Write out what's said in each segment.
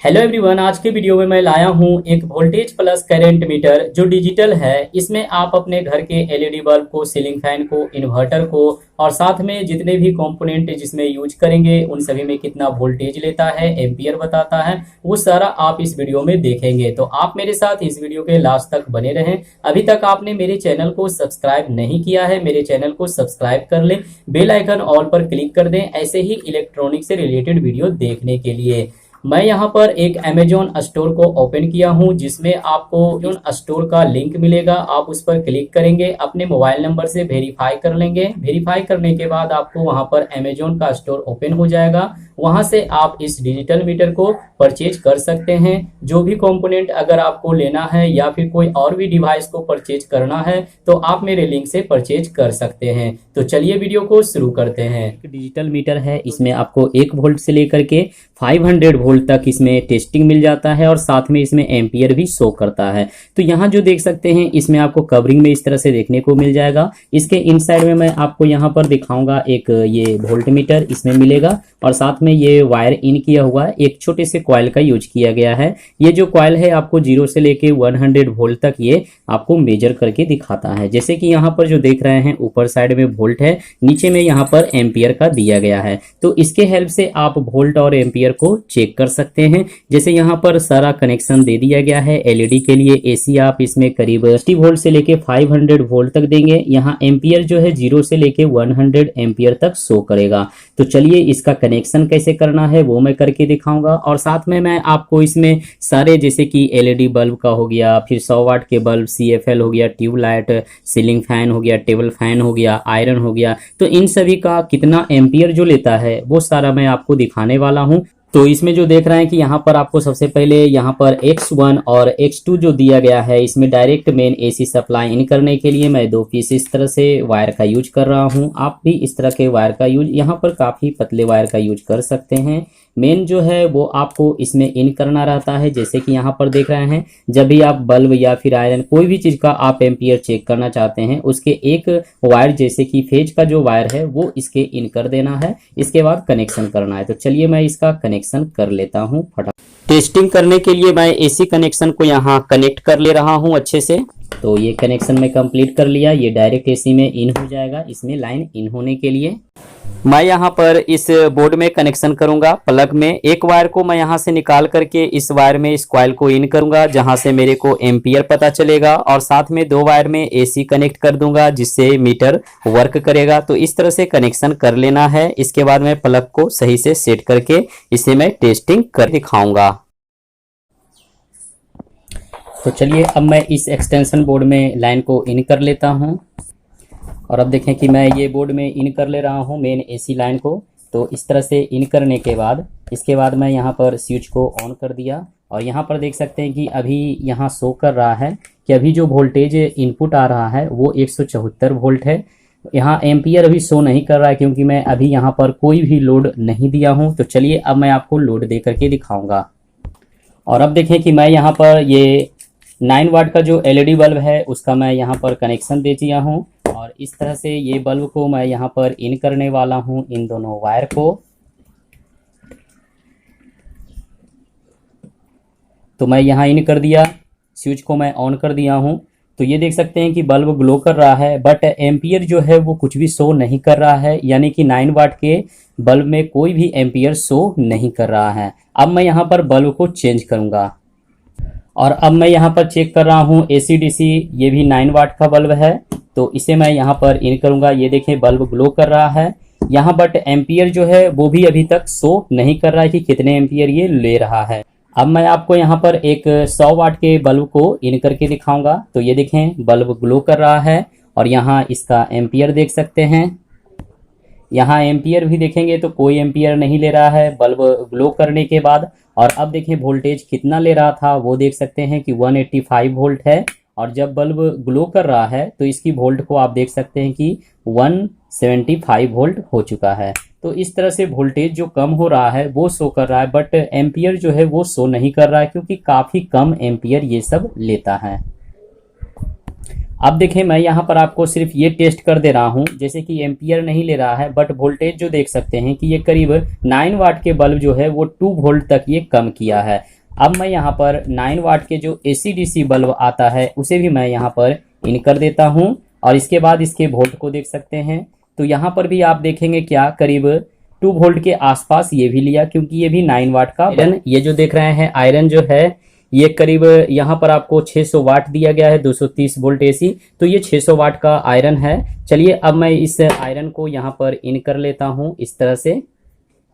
Hello everyone, आज के video में मैं लाया हूं एक वोल्टेज प्लस करंट मीटर जो डिजिटल है। इसमें आप अपने घर के एलईडी बल्ब को, सीलिंग फैन को, इन्वर्टर को और साथ में जितने भी कंपोनेंट जिसमें यूज करेंगे उन सभी में कितना वोल्टेज लेता है, एम्पियर बताता है, वो सारा आप इस वीडियो में देखेंगे। तो आप मेरे साथ इस वीडियो के लास्ट तक बने रहें। अभी तक आपने मेरे चैनल को सब्सक्राइब नहीं किया है, मेरे चैनल को सब्सक्राइब कर लें, बेल आइकन ऑल पर क्लिक कर दें ऐसे ही इलेक्ट्रॉनिक से रिलेटेड वीडियो देखने के लिए। मैं यहाँ पर एक अमेजोन स्टोर को ओपन किया हूँ जिसमें आपको अमेजोन स्टोर का लिंक मिलेगा। आप उस पर क्लिक करेंगे, अपने मोबाइल नंबर से वेरीफाई कर लेंगे। वेरीफाई करने के बाद आपको वहाँ पर अमेजोन का स्टोर ओपन हो जाएगा। वहाँ से आप इस डिजिटल मीटर को परचेज कर सकते हैं। जो भी कंपोनेंट अगर आपको लेना है या फिर कोई और भी डिवाइस को परचेज करना है तो आप मेरे लिंक से परचेज कर सकते हैं। तो चलिए वीडियो को शुरू करते हैं। डिजिटल मीटर है, इसमें आपको 1 वोल्ट से लेकर के 500 वोल्ट तक इसमें टेस्टिंग मिल जाता है और साथ में इसमें एम्पियर भी शो करता है। तो यहाँ जो देख सकते हैं इसमें आपको कवरिंग में इस तरह से देखने को मिल जाएगा। इसके इनसाइड में मैं आपको यहाँ पर दिखाऊंगा एक ये वोल्ट मीटर इसमें मिलेगा और साथ में ये वायर इन किया हुआ है। एक छोटे से कॉइल का यूज किया गया है। ये जो कॉइल है आपको 0 से लेके 100 वोल्ट तक ये आपको मेजर करके दिखाता है। जैसे कि यहाँ पर जो देख रहे हैं ऊपर साइड में वोल्ट है, नीचे में यहाँ पर एम्पियर का दिया गया है। तो इसके हेल्प से आप वोल्ट और एम्पियर को चेक कर सकते हैं। जैसे यहाँ पर सारा कनेक्शन दे दिया गया है। एलईडी के लिए एसी आप इसमें करीब 60 वोल्ट से लेके 500 वोल्ट तक देंगे। यहाँ एम्पियर जो है 0 से लेके 100 एम्पियर तक शो करेगा। तो चलिए इसका कनेक्शन कैसे करना है वो मैं करके दिखाऊंगा और साथ में मैं आपको इसमें सारे जैसे कि एलईडी बल्ब का हो गया, फिर 100 वाट के बल्ब, सीएफएल हो गया, ट्यूबलाइट, सीलिंग फैन हो गया, टेबल फैन हो गया, आयरन हो गया, तो इन सभी का कितना एम्पियर जो लेता है वो सारा मैं आपको दिखाने वाला हूं। तो इसमें जो देख रहे हैं कि यहाँ पर आपको सबसे पहले यहाँ पर X1 और X2 जो दिया गया है, इसमें direct main AC supply in करने के लिए मैं 2 पीस इस तरह से वायर का यूज कर रहा हूँ। आप भी इस तरह के वायर का यूज, यहाँ पर काफी पतले वायर का यूज कर सकते हैं। मेन जो है वो आपको इसमें इन करना रहता है। जैसे कि यहाँ पर देख रहे हैं, जब भी आप बल्ब या फिर आयरन कोई भी चीज का आप एम्पियर चेक करना चाहते हैं, उसके एक वायर जैसे कि फेज का जो वायर है वो इसके इन कर देना है। इसके बाद कनेक्शन करना है। तो चलिए मैं इसका कनेक्शन कर लेता हूँ फटाफट। टेस्टिंग करने के लिए मैं एसी कनेक्शन को यहाँ कनेक्ट कर ले रहा हूँ अच्छे से। तो ये कनेक्शन मैं कंप्लीट कर लिया। ये डायरेक्ट एसी में इन हो जाएगा। इसमें लाइन इन होने के लिए मैं यहाँ पर इस बोर्ड में कनेक्शन करूंगा। प्लग में एक वायर को मैं यहाँ से निकाल करके इस वायर में इस कॉइल को इन करूंगा, जहां से मेरे को एम्पियर पता चलेगा और साथ में 2 वायर में एसी कनेक्ट कर दूंगा जिससे मीटर वर्क करेगा। तो इस तरह से कनेक्शन कर लेना है। इसके बाद मैं प्लग को सही से सेट करके इसे मैं टेस्टिंग कर दिखाऊंगा। तो चलिए अब मैं इस एक्सटेंशन बोर्ड में लाइन को इन कर लेता हूँ और अब देखें कि मैं ये बोर्ड में इन कर ले रहा हूँ मेन एसी लाइन को। तो इस तरह से इन करने के बाद इसके बाद मैं यहाँ पर स्विच को ऑन कर दिया और यहाँ पर देख सकते हैं कि अभी यहाँ शो कर रहा है कि अभी जो वोल्टेज इनपुट आ रहा है वो 174 वोल्ट है। यहाँ एम्पियर अभी शो नहीं कर रहा है क्योंकि मैं अभी यहाँ पर कोई भी लोड नहीं दिया हूँ। तो चलिए अब मैं आपको लोड दे करके दिखाऊंगा। और अब देखें कि मैं यहाँ पर ये 9 वाट का जो एलईडी बल्ब है उसका मैं यहाँ पर कनेक्शन दे दिया हूँ और इस तरह से ये बल्ब को मैं यहाँ पर इन करने वाला हूँ, इन दोनों वायर को। तो मैं यहाँ इन कर दिया, स्विच को मैं ऑन कर दिया हूँ। तो ये देख सकते हैं कि बल्ब ग्लो कर रहा है बट एम्पियर जो है वो कुछ भी शो नहीं कर रहा है, यानी कि 9 वाट के बल्ब में कोई भी एम्पियर शो नहीं कर रहा है। अब मैं यहाँ पर बल्ब को चेंज करूँगा और अब मैं यहाँ पर चेक कर रहा हूँ AC/DC, ये भी 9 वाट का बल्ब है। तो इसे मैं यहाँ पर इन करूँगा। ये देखें बल्ब ग्लो कर रहा है यहाँ, बट एम्पियर जो है वो भी अभी तक शो नहीं कर रहा है कि कितने एम्पियर ये ले रहा है। अब मैं आपको यहाँ पर एक 100 वाट के बल्ब को इन करके दिखाऊंगा। तो ये देखें बल्ब ग्लो कर रहा है और यहाँ इसका एम्पियर देख सकते हैं। यहाँ एम्पियर भी देखेंगे तो कोई एम्पियर नहीं ले रहा है बल्ब ग्लो करने के बाद। और अब देखें वोल्टेज कितना ले रहा था वो देख सकते हैं कि 185 वोल्ट है और जब बल्ब ग्लो कर रहा है तो इसकी वोल्ट को आप देख सकते हैं कि 175 वोल्ट हो चुका है। तो इस तरह से वोल्टेज जो कम हो रहा है वो शो कर रहा है बट एम्पियर जो है वो शो नहीं कर रहा है क्योंकि काफ़ी कम एम्पियर ये सब लेता है। अब देखें मैं यहाँ पर आपको सिर्फ ये टेस्ट कर दे रहा हूँ, जैसे कि एम्पियर नहीं ले रहा है बट वोल्टेज जो देख सकते हैं कि ये करीब 9 वाट के बल्ब जो है वो 2 वोल्ट तक ये कम किया है। अब मैं यहाँ पर 9 वाट के जो AC DC बल्ब आता है उसे भी मैं यहाँ पर इन कर देता हूँ और इसके बाद इसके वोल्ट को देख सकते हैं। तो यहाँ पर भी आप देखेंगे क्या करीब 2 वोल्ट के आसपास ये भी लिया, क्योंकि ये भी 9 वाट का आयरन, ये जो देख रहे हैं आयरन जो है ये करीब यहाँ पर आपको 600 वाट दिया गया है, 230 वोल्ट AC, तो ये 600 वाट का आयरन है। चलिए अब मैं इस आयरन को यहाँ पर इन कर लेता हूँ इस तरह से।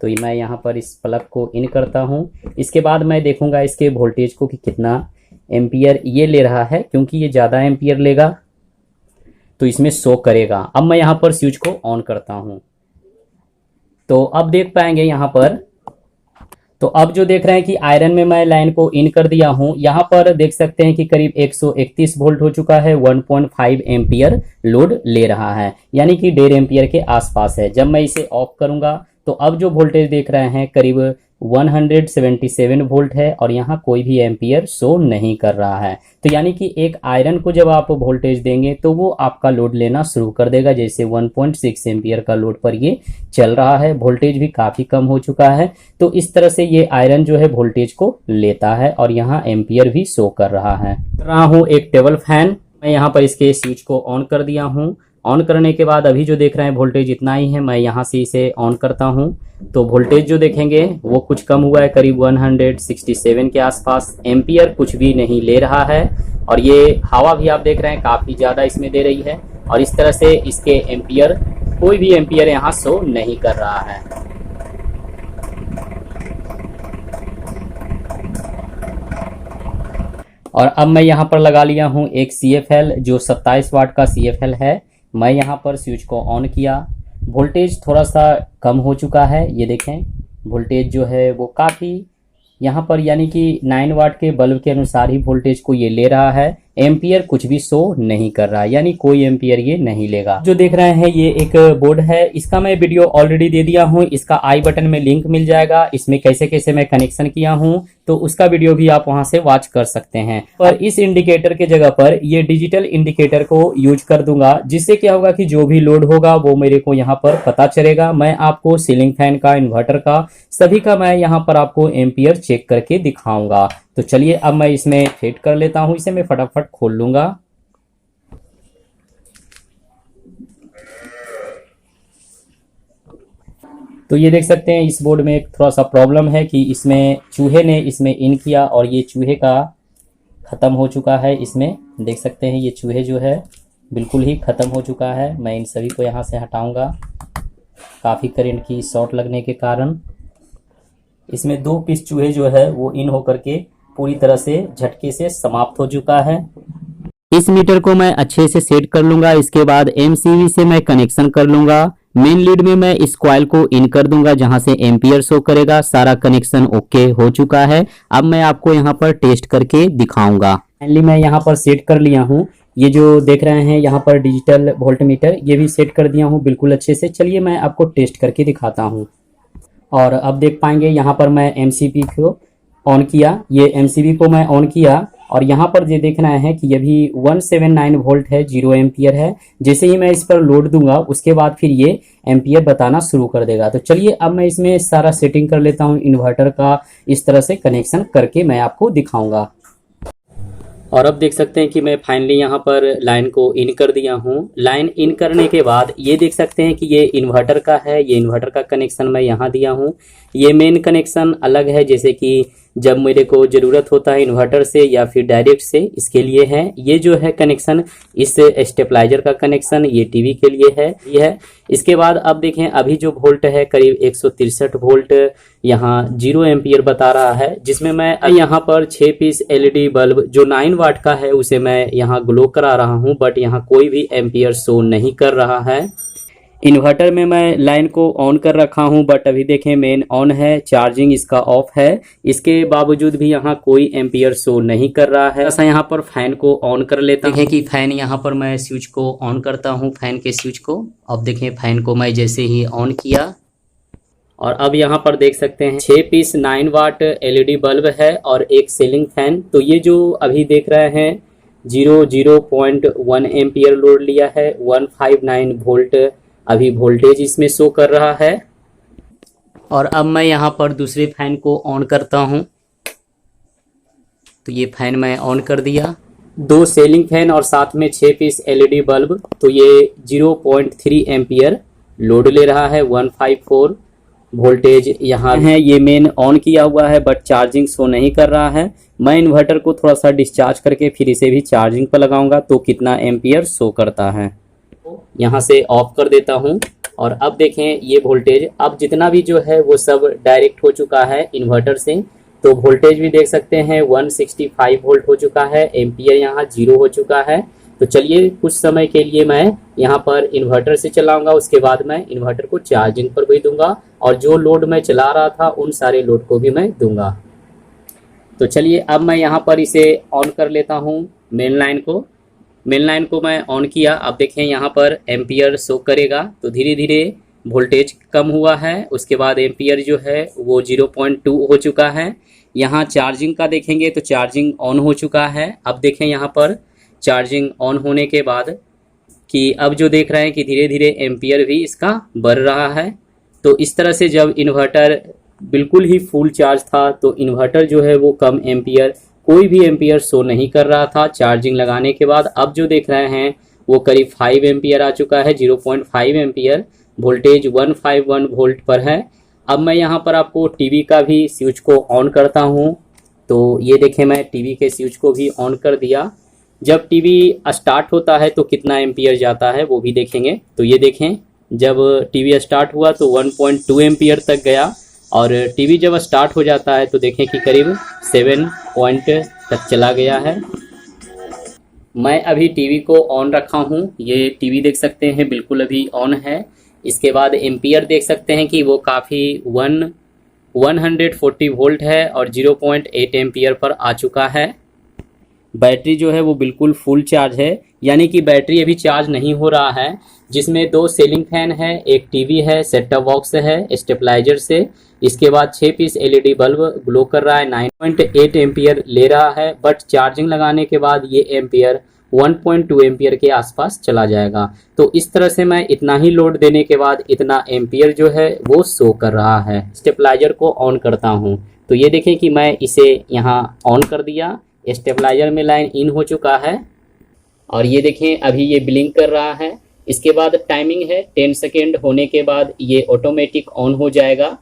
तो मैं यहाँ पर इस प्लग को इन करता हूँ। इसके बाद मैं देखूंगा इसके वोल्टेज को कि कितना एम्पियर ये ले रहा है, क्योंकि ये ज़्यादा एम्पियर लेगा तो इसमें शो करेगा। अब मैं यहाँ पर स्विच को ऑन करता हूँ तो अब देख पाएंगे यहाँ पर, तो अब जो देख रहे हैं कि आयरन में मैं लाइन को इन कर दिया हूं, यहाँ पर देख सकते हैं कि करीब 131 वोल्ट हो चुका है, 1.5 एम्पियर लोड ले रहा है, यानी कि 1.5 एम्पियर के आसपास है। जब मैं इसे ऑफ करूंगा तो अब जो वोल्टेज देख रहे हैं करीब 177 वोल्ट है और यहाँ कोई भी एम्पियर शो नहीं कर रहा है। तो यानी कि एक आयरन को जब आप वोल्टेज देंगे तो वो आपका लोड लेना शुरू कर देगा। जैसे 1.6 एम्पियर का लोड पर ये चल रहा है, वोल्टेज भी काफी कम हो चुका है। तो इस तरह से ये आयरन जो है वोल्टेज को लेता है और यहाँ एम्पियर भी शो कर रहा है। कर रहा हूँ एक टेबल फैन, मैं यहाँ पर इसके स्विच को ऑन कर दिया हूँ। ऑन करने के बाद अभी जो देख रहे हैं वोल्टेज इतना ही है, मैं यहाँ से इसे ऑन करता हूँ तो वोल्टेज जो देखेंगे वो कुछ कम हुआ है, करीब 167 के आसपास। एम्पियर कुछ भी नहीं ले रहा है और ये हवा भी आप देख रहे हैं काफी ज्यादा इसमें दे रही है और इस तरह से इसके एम्पियर, कोई भी एम्पियर यहाँ शो नहीं कर रहा है। और अब मैं यहाँ पर लगा लिया हूँ एक CFL जो 27 वाट का CFL है। मैं यहाँ पर स्विच को ऑन किया, वोल्टेज थोड़ा सा कम हो चुका है, ये देखें वोल्टेज जो है वो काफ़ी यहाँ पर, यानी कि 9 वाट के बल्ब के अनुसार ही वोल्टेज को ये ले रहा है। एम्पियर कुछ भी शो नहीं कर रहा है, यानी कोई एम्पियर ये नहीं लेगा। जो देख रहे हैं ये एक बोर्ड है, इसका मैं वीडियो ऑलरेडी दे दिया हूँ, इसका आई बटन में लिंक मिल जाएगा। इसमें कैसे कैसे मैं कनेक्शन किया हूँ तो उसका वीडियो भी आप वहां से वॉच कर सकते हैं। पर इस इंडिकेटर के जगह पर ये डिजिटल इंडिकेटर को यूज कर दूंगा, जिससे क्या होगा कि जो भी लोड होगा वो मेरे को यहाँ पर पता चलेगा। मैं आपको सीलिंग फैन का, इन्वर्टर का, सभी का मैं यहाँ पर आपको एम्पियर चेक करके दिखाऊंगा। तो चलिए अब मैं इसमें फिट कर लेता हूं, इसे मैं फटाफट खोल लूंगा। तो ये देख सकते हैं इस बोर्ड में एक थोड़ा सा प्रॉब्लम है कि इसमें चूहे ने इसमें इन किया और ये चूहे का ख़त्म हो चुका है। इसमें देख सकते हैं ये चूहे जो है बिल्कुल ही ख़त्म हो चुका है। मैं इन सभी को यहाँ से हटाऊंगा, काफ़ी करंट की शॉर्ट लगने के कारण इसमें 2 पीस चूहे जो है वो इन होकर के पूरी तरह से झटके से समाप्त हो चुका है। इस मीटर को मैं अच्छे से सेट कर लूंगा, इसके बाद MCV से मैं कनेक्शन कर लूंगा। मेन लीड में मैं इस कॉइल को इन कर दूंगा जहां से एम्पियर शो करेगा। सारा कनेक्शन ओके हो चुका है। अब मैं आपको यहां पर टेस्ट करके दिखाऊंगा। फाइनली मैं यहां पर सेट कर लिया हूं, ये जो देख रहे हैं यहाँ पर डिजिटल वोल्ट मीटर, ये भी सेट कर दिया हूँ बिल्कुल अच्छे से। चलिए मैं आपको टेस्ट करके दिखाता हूँ। और अब देख पाएंगे यहाँ पर मैं MCB को ऑन किया, ये MCB को मैं ऑन किया और यहाँ पर ये देख रहे हैं कि ये भी 179 वोल्ट है, 0 एम्पियर है। जैसे ही मैं इस पर लोड दूंगा उसके बाद फिर ये एम्पियर बताना शुरू कर देगा। तो चलिए अब मैं इसमें सारा सेटिंग कर लेता हूँ इन्वर्टर का, इस तरह से कनेक्शन करके मैं आपको दिखाऊंगा। और अब देख सकते हैं कि मैं फाइनली यहाँ पर लाइन को इन कर दिया हूँ। लाइन इन करने के बाद ये देख सकते हैं कि ये इन्वर्टर का है, ये इन्वर्टर का कनेक्शन मैं यहाँ दिया हूँ। ये मेन कनेक्शन अलग है, जैसे कि जब मेरे को ज़रूरत होता है इन्वर्टर से या फिर डायरेक्ट से, इसके लिए है। ये जो है कनेक्शन इस स्टेबलाइजर का कनेक्शन ये टीवी के लिए है, ये है। इसके बाद अब देखें अभी जो वोल्ट है करीब 163 वोल्ट यहाँ 0 एम्पियर बता रहा है, जिसमें मैं यहाँ पर 6 पीस LED बल्ब जो 9 वाट का है उसे मैं यहाँ ग्लो करा रहा हूँ, बट यहाँ कोई भी एम्पियर शो नहीं कर रहा है। इन्वर्टर में मैं लाइन को ऑन कर रखा हूं, बट अभी देखें मेन ऑन है, चार्जिंग इसका ऑफ है। इसके बावजूद भी यहाँ कोई एम्पियर शो नहीं कर रहा है। ऐसा यहाँ पर फैन को ऑन कर लेता हूं। देखें कि फैन यहाँ पर मैं स्विच को ऑन करता हूं, फैन के स्विच को। अब देखें फैन को मैं जैसे ही ऑन किया और अब यहाँ पर देख सकते हैं 6 पीस 9 वाट LED बल्ब है और एक सीलिंग फैन। तो ये जो अभी देख रहे हैं 0.1 एम्पियर लोड लिया है। 159 वोल्ट अभी वोल्टेज इसमें शो कर रहा है। और अब मैं यहाँ पर दूसरे फैन को ऑन करता हूँ। तो ये फैन मैं ऑन कर दिया। 2 सीलिंग फैन और साथ में 6 पीस एलईडी बल्ब, तो ये 0.3 एम्पियर लोड ले रहा है। 154 वोल्टेज यहाँ है। ये मेन ऑन किया हुआ है बट चार्जिंग शो नहीं कर रहा है। मैं इन्वर्टर को थोड़ा सा डिस्चार्ज करके फिर इसे भी चार्जिंग पर लगाऊंगा तो कितना एम्पियर शो करता है। यहाँ से ऑफ कर देता हूँ। और अब देखें ये वोल्टेज अब जितना भी जो है वो सब डायरेक्ट हो चुका है इन्वर्टर से। तो वोल्टेज भी देख सकते हैं 165 वोल्ट हो चुका है। एम्पियर यहाँ 0 हो चुका है। तो चलिए कुछ समय के लिए मैं यहाँ पर इन्वर्टर से चलाऊंगा, उसके बाद मैं इन्वर्टर को चार्जिंग पर भी दूंगा और जो लोड मैं चला रहा था उन सारे लोड को भी मैं दूंगा। तो चलिए अब मैं यहाँ पर इसे ऑन कर लेता हूँ। मेन लाइन को मैं ऑन किया। अब देखें यहाँ पर एम्पियर शो करेगा। तो धीरे धीरे वोल्टेज कम हुआ है। उसके बाद एम्पियर जो है वो 0.2 हो चुका है। यहाँ चार्जिंग का देखेंगे तो चार्जिंग ऑन हो चुका है। अब देखें यहाँ पर चार्जिंग ऑन होने के बाद कि अब जो देख रहे हैं कि धीरे धीरे एम्पियर भी इसका बढ़ रहा है। तो इस तरह से जब इन्वर्टर बिल्कुल ही फुल चार्ज था तो इन्वर्टर जो है वो कम एम्पियर, कोई भी एम्पियर शो नहीं कर रहा था चार्जिंग लगाने के बाद। अब जो देख रहे हैं वो करीब 5 एम्पियर आ चुका है। 0.5 एम्पियर वोल्टेज 151 वोल्ट पर है। अब मैं यहाँ पर आपको टीवी का भी स्विच को ऑन करता हूँ। तो ये देखें मैं टीवी के स्विच को भी ऑन कर दिया। जब टीवी स्टार्ट होता है तो कितना एम्पियर जाता है वो भी देखेंगे। तो ये देखें जब टीवी स्टार्ट हुआ तो 1.2 एम्पियर तक गया और टीवी जब स्टार्ट हो जाता है तो देखें कि करीब 7 पॉइंट तक चला गया है। मैं अभी टीवी को ऑन रखा हूँ। ये टीवी देख सकते हैं बिल्कुल अभी ऑन है। इसके बाद एम्पियर देख सकते हैं कि वो काफ़ी 140 वोल्ट है और 0.8 एम्पियर पर आ चुका है। बैटरी जो है वो बिल्कुल फुल चार्ज है, यानी कि बैटरी अभी चार्ज नहीं हो रहा है। जिसमें 2 सीलिंग फैन है, एक टीवी है, सेट टॉप बॉक्स है स्टेबलाइजर से। इसके बाद 6 पीस एलईडी बल्ब ग्लो कर रहा है। 9.8 एम्पियर ले रहा है बट चार्जिंग लगाने के बाद ये एम्पियर 1.2 एम्पियर के आसपास चला जाएगा। तो इस तरह से मैं इतना ही लोड देने के बाद इतना एम्पियर जो है वो शो कर रहा है। स्टेबलाइजर को ऑन करता हूँ तो ये देखें कि मैं इसे यहाँ ऑन कर दिया। स्टेबलाइजर में लाइन इन हो चुका है और ये देखें अभी ये ब्लिंक कर रहा है। इसके बाद टाइमिंग है 10 सेकेंड होने के बाद ये ऑटोमेटिक ऑन हो जाएगा।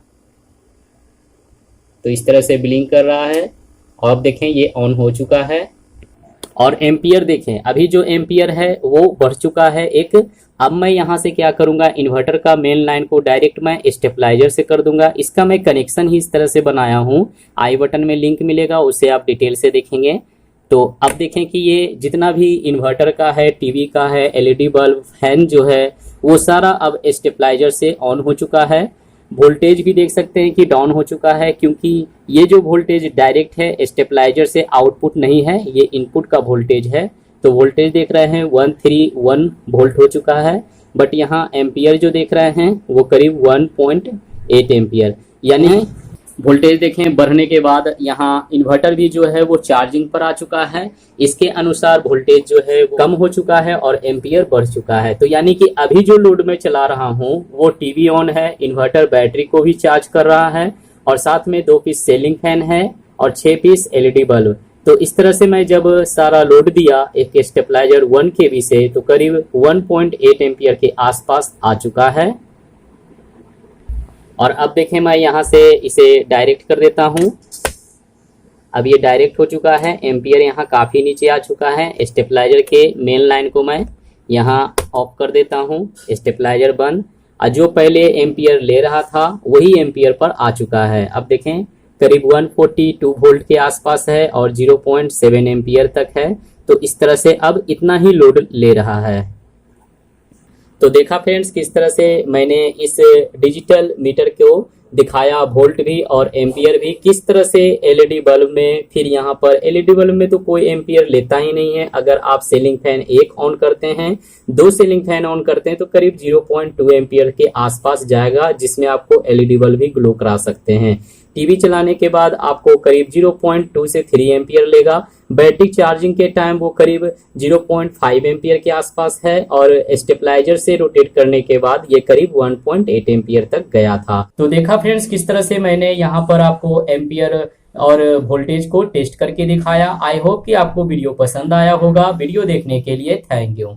तो इस तरह से ब्लिंक कर रहा है और अब देखें ये ऑन हो चुका है। और एम्पियर देखें अभी जो एम्पियर है वो बढ़ चुका है एक। अब मैं यहाँ से क्या करूँगा, इन्वर्टर का मेन लाइन को डायरेक्ट मैं स्टेबलाइजर से कर दूंगा। इसका मैं कनेक्शन ही इस तरह से बनाया हूँ। आई बटन में लिंक मिलेगा, उसे आप डिटेल से देखेंगे। तो अब देखें कि ये जितना भी इन्वर्टर का है, टीवी का है, एलईडी बल्ब, फैन जो है वो सारा अब स्टेबलाइजर से ऑन हो चुका है। वोल्टेज भी देख सकते हैं कि डाउन हो चुका है क्योंकि ये जो वोल्टेज डायरेक्ट है स्टेबलाइजर से आउटपुट नहीं है, ये इनपुट का वोल्टेज है। तो वोल्टेज देख रहे हैं 131 वोल्ट हो चुका है बट यहाँ एम्पियर जो देख रहे हैं वो करीब 1.8 एम्पियर, यानी वोल्टेज देखें बढ़ने के बाद यहाँ इन्वर्टर भी जो है वो चार्जिंग पर आ चुका है। इसके अनुसार वोल्टेज जो है वो कम हो चुका है और एम्पियर बढ़ चुका है। तो यानी कि अभी जो लोड में चला रहा हूँ वो टीवी ऑन है, इन्वर्टर बैटरी को भी चार्ज कर रहा है और साथ में 2 पीस सीलिंग फैन है और 6 पीस एलईडी बल्ब। तो इस तरह से मैं जब सारा लोड दिया एक स्टेबलाइजर 1 kV से तो करीब 1.8 एम्पियर के आसपास आ चुका है। और अब देखें मैं यहाँ से इसे डायरेक्ट कर देता हूँ। अब ये डायरेक्ट हो चुका है। एम्पियर यहाँ काफ़ी नीचे आ चुका है। स्टेबलाइजर के मेन लाइन को मैं यहाँ ऑफ कर देता हूँ। स्टेबलाइजर बंद। और जो पहले एम्पियर ले रहा था वही एम्पियर पर आ चुका है। अब देखें करीब 142 वोल्ट के आसपास है और 0.7 एम्पियर तक है। तो इस तरह से अब इतना ही लोड ले रहा है। तो देखा फ्रेंड्स किस तरह से मैंने इस डिजिटल मीटर को दिखाया, वोल्ट भी और एम्पियर भी किस तरह से एलईडी बल्ब में। फिर यहाँ पर एलईडी बल्ब में तो कोई एम्पियर लेता ही नहीं है। अगर आप सीलिंग फैन 1 ऑन करते हैं, 2 सीलिंग फैन ऑन करते हैं तो करीब 0.2 एम्पियर के आसपास जाएगा, जिसमें आपको एलईडी बल्ब भी ग्लो करा सकते हैं। टीवी चलाने के बाद आपको करीब 0.2 से 3 एम्पियर लेगा। बैटरी चार्जिंग के टाइम वो करीब 0.5 एम्पियर के आसपास है और स्टेबलाइजर से रोटेट करने के बाद ये करीब 1.8 एम्पियर तक गया था। तो देखा फ्रेंड्स किस तरह से मैंने यहाँ पर आपको एम्पियर और वोल्टेज को टेस्ट करके दिखाया। आई होप कि आपको वीडियो पसंद आया होगा। वीडियो देखने के लिए थैंक यू।